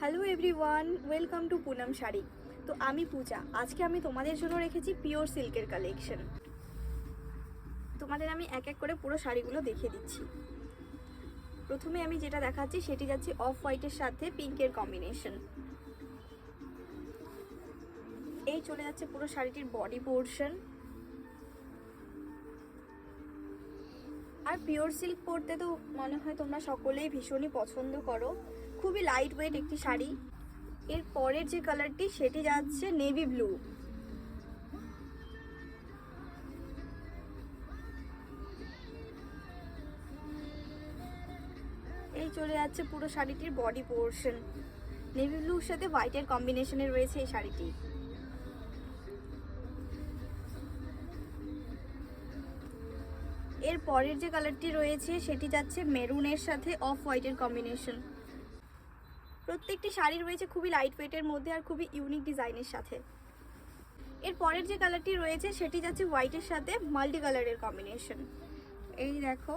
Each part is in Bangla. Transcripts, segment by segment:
Hello everyone, welcome to Poonam sari. তো আমি পূজা। আজকে আমি তোমাদের জন্য রেখেছি পিওর সিল্কের কালেকশন। তোমাদের আমি এক এক করে পুরো শাড়িগুলো দেখিয়ে দিচ্ছি। প্রথমে আমি যেটা দেখাচ্ছি সেটি যাচ্ছে অফ হোয়াইটের সাথে পিঙ্কের কম্বিনেশন। এই চলে যাচ্ছে পুরো শাড়িটির বডি পোর্শন। আর পিওর সিল্ক পরতে তো মনে হয় তোমরা সকলেই ভীষণই পছন্দ করো। খুবই লাইট ওয়েট একটি শাড়ি। এর পরের যে কালারটি সেটি যাচ্ছে নেভি ব্লু। এই চলে যাচ্ছে পুরো শাড়িটির বডি পোর্শন। নেভি ব্লুর সাথে হোয়াইটের কম্বিনেশনে রয়েছে এই শাড়িটি। এর পরের যে কালারটি রয়েছে সেটি যাচ্ছে মেরুনের সাথে অফ হোয়াইটের কম্বিনেশন। প্রত্যেকটি শাড়ি রয়েছে খুবই লাইট ওয়েটের মধ্যে আর খুবই ইউনিক ডিজাইনের সাথে। এর পরের যে কালারটি রয়েছে সেটি যাচ্ছে হোয়াইটের সাথে মাল্টি কালারের কম্বিনেশন। এই দেখো,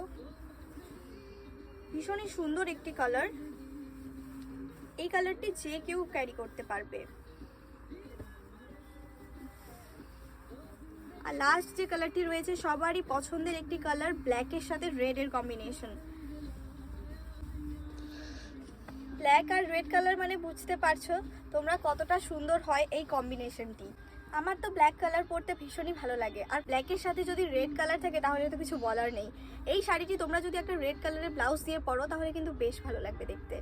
ভীষণই সুন্দর একটি কালার। এই কালারটি যে কেউ ক্যারি করতে পারবে। আর লাস্ট যে কালারটি রয়েছে সবারই পছন্দের একটি কালার, ব্ল্যাকের সাথে রেড এর কম্বিনেশন। ব্ল্যাক আর রেড কালার মানে বুঝতে পারছো তোমরা কতটা সুন্দর হয় এই কম্বিনেশনটি। আমার তো ব্ল্যাক কালার পরতে ভীষণই ভালো লাগে, আর ব্ল্যাকের সাথে যদি রেড কালার থাকে তাহলে তো কিছু বলার নেই। এই শাড়িটি তোমরা যদি একটা রেড কালারের ব্লাউজ দিয়ে পরো তাহলে কিন্তু বেশ ভালো লাগবে দেখতে।